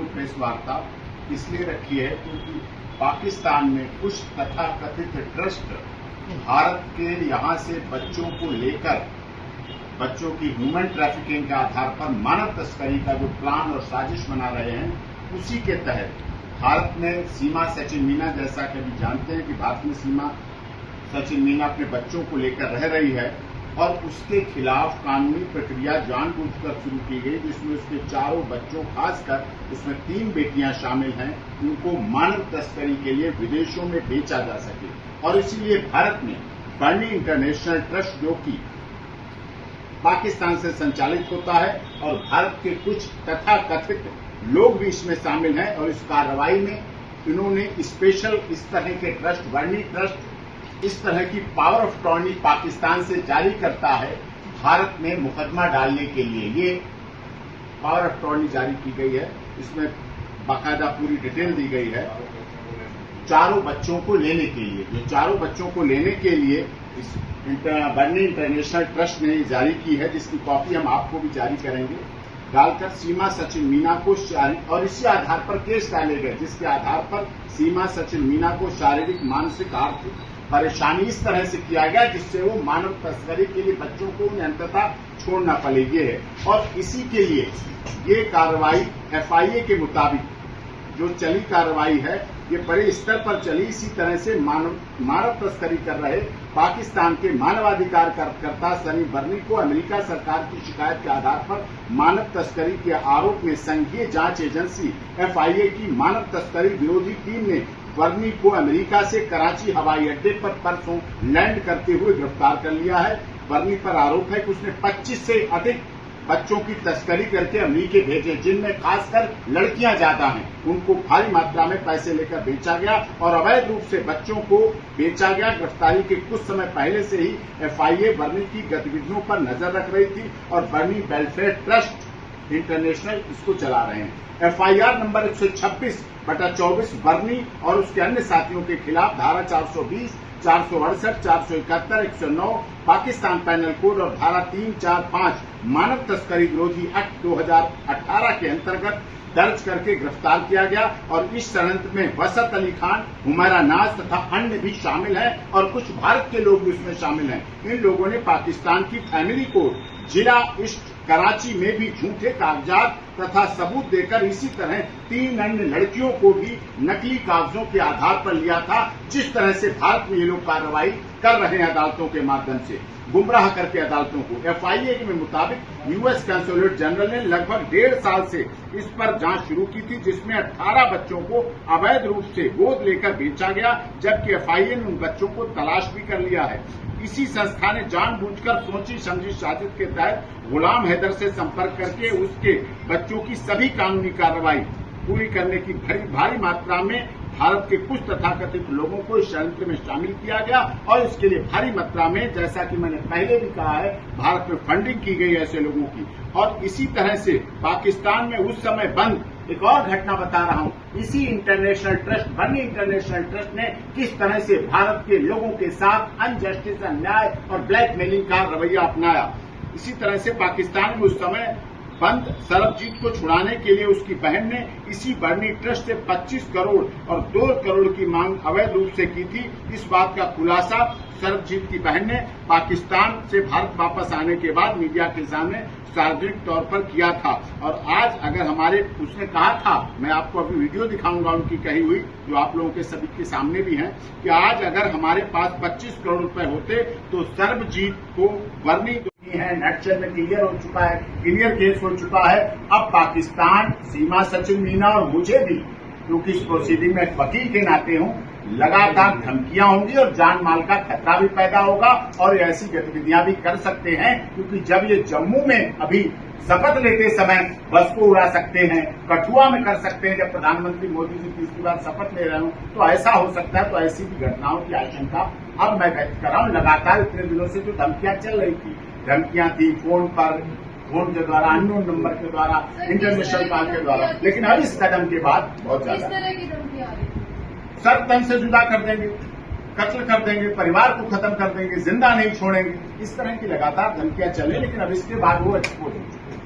Press वार्ता इसलिए रखी है क्योंकि पाकिस्तान में कुछ तथाकथित ट्रस्ट भारत के यहाँ से बच्चों को लेकर बच्चों की ह्यूमन ट्रैफिकिंग के आधार पर मानव तस्करी का जो प्लान और साजिश बना रहे हैं, उसी के तहत भारत में सीमा सचिन मीना, जैसा कि अभी जानते हैं कि भारत में सीमा सचिन मीना अपने बच्चों को लेकर रह रही है और उसके खिलाफ कानूनी प्रक्रिया जानबूझकर शुरू की गई, जिसमें उसके चारों बच्चों, खासकर उसमें 3 बेटियां शामिल हैं, उनको मानव तस्करी के लिए विदेशों में बेचा जा सके। और इसीलिए भारत में बर्नी इंटरनेशनल ट्रस्ट, जो कि पाकिस्तान से संचालित होता है और भारत के कुछ तथाकथित लोग भी इसमें शामिल हैं, और इस कार्रवाई में इन्होंने स्पेशल इस तरह के ट्रस्ट, बर्नी ट्रस्ट इस तरह की पावर ऑफ अटॉर्नी पाकिस्तान से जारी करता है भारत में मुकदमा डालने के लिए। ये पावर ऑफ अटॉर्नी जारी की गई है, इसमें बाकायदा पूरी डिटेल दी गई है चारों बच्चों को लेने के लिए। जो चारों बच्चों को लेने के लिए इस बर्नी इंटरनेशनल ट्रस्ट ने जारी की है, जिसकी कॉपी हम आपको भी जारी करेंगे, डालकर सीमा सचिन मीना को और इसी आधार पर केस डाले गए, जिसके आधार पर सीमा सचिन मीना को शारीरिक, मानसिक, आर्थिक परेशानी इस तरह से किया गया जिससे वो मानव तस्करी के लिए बच्चों को उन्हें अंततः छोड़ना पड़ेगी है। और इसी के लिए ये कार्रवाई FIA के मुताबिक जो चली कार्रवाई है, ये बड़े स्तर पर चली। इसी तरह से मानव तस्करी कर रहे पाकिस्तान के मानवाधिकार कार्यकर्ता सनी बर्नी को अमेरिका सरकार की शिकायत के आधार पर मानव तस्करी के आरोप में संघीय जांच एजेंसी FIA की मानव तस्करी विरोधी टीम ने बर्नी को अमेरिका से कराची हवाई अड्डे पर परसों लैंड करते हुए गिरफ्तार कर लिया है। बर्नी पर आरोप है कि उसने 25 से अधिक बच्चों की तस्करी करके अमेरिका भेजे, जिनमें खासकर लड़कियां ज्यादा हैं। उनको भारी मात्रा में पैसे लेकर बेचा गया और अवैध रूप से बच्चों को बेचा गया। गिरफ्तारी के कुछ समय पहले से ही FIA बर्नी की गतिविधियों पर नजर रख रही थी और बर्नी वेलफेयर ट्रस्ट इंटरनेशनल इसको चला रहे हैं। FIR नंबर 126/24 बर्नी और उसके अन्य साथियों के खिलाफ धारा 420, 468, 471, 109 पाकिस्तान पैनल कोड और धारा 345 मानव तस्करी विरोधी एक्ट 2018 के अंतर्गत दर्ज करके गिरफ्तार किया गया। और इस षड्यंत्र में वसत अली खान, हुमैरा नाज तथा अन्य भी शामिल हैं और कुछ भारत के लोग भी उसमें शामिल हैं। इन लोगों ने पाकिस्तान की फैमिली कोर्ट जिला ईस्ट कराची में भी झूठे कागजात तथा सबूत देकर इसी तरह 3 अन्य लड़कियों को भी नकली कागजों के आधार पर लिया था। जिस तरह से भारत में ये लोग कार्रवाई कर रहे हैं अदालतों के माध्यम से, गुमराह करके अदालतों को। FIA के मुताबिक US कंसुलेट जनरल ने लगभग 1.5 साल से इस पर जांच शुरू की थी, जिसमें 18 बच्चों को अवैध रूप से गोद लेकर बेचा गया, जबकि FIA ने उन बच्चों को तलाश भी कर लिया है। इसी संस्था ने जानबूझकर सोची समझी साजिश के तहत गुलाम हैदर से संपर्क करके उसके बच्चों की सभी कानूनी कार्रवाई पूरी करने की भारी मात्रा में भारत के कुछ तथाकथित लोगों को इस षड्यंत्र में शामिल किया गया और इसके लिए भारी मात्रा में, जैसा कि मैंने पहले भी कहा है, भारत में फंडिंग की गई ऐसे लोगों की। और इसी तरह से पाकिस्तान में उस समय बंद एक और घटना बता रहा हूं, इसी इंटरनेशनल ट्रस्ट, बर्नी इंटरनेशनल ट्रस्ट ने किस तरह से भारत के लोगों के साथ अनजस्टिस, अन्याय और ब्लैकमेलिंग का रवैया अपनाया। इसी तरह से पाकिस्तान में उस समय बंद सरबजीत को छुड़ाने के लिए उसकी बहन ने इसी बर्नी ट्रस्ट से 25 करोड़ और 2 करोड़ की मांग अवैध रूप से की थी। इस बात का खुलासा सरबजीत की बहन ने पाकिस्तान से भारत वापस आने के बाद मीडिया के सामने सार्वजनिक तौर पर किया था। और आज अगर उसने कहा था, मैं आपको अभी वीडियो दिखाऊंगा उनकी कही हुई, जो आप लोगों के सभी के सामने भी है, कि आज अगर हमारे पास 25 करोड़ रुपए होते तो सरबजीत को बर्नी है नक्शल में क्लियर हो चुका है, क्लियर केस हो चुका है। अब पाकिस्तान सीमा सचिन मीना और मुझे भी, क्योंकि इस प्रोसीडिंग में एक वकील के नाते हूं, लगातार धमकियां होंगी और जान माल का खतरा भी पैदा होगा और ऐसी गतिविधियां भी कर सकते हैं। क्योंकि जब ये जम्मू में अभी शपथ लेते समय बस को उड़ा सकते हैं, कठुआ में कर सकते हैं, जब प्रधानमंत्री मोदी जी तीसरी बार शपथ ले रहे हो तो ऐसा हो सकता है। तो ऐसी भी घटनाओं की आशंका अब मैं व्यक्त कर रहा हूं। लगातार इतने दिनों से जो धमकियां चल रही थी, धमकियां थी फोन के द्वारा, अननोन नंबर के द्वारा, इंटरनेशनल कॉल के द्वारा, लेकिन अब इस कदम के बाद बहुत ज्यादा सर तन से जुदा कर देंगे, कत्ल कर देंगे, परिवार को खत्म कर देंगे, जिंदा नहीं छोड़ेंगे, इस तरह की लगातार धमकियां चले। लेकिन अब इसके बाद वो एक्सपोज हो चुके हैं।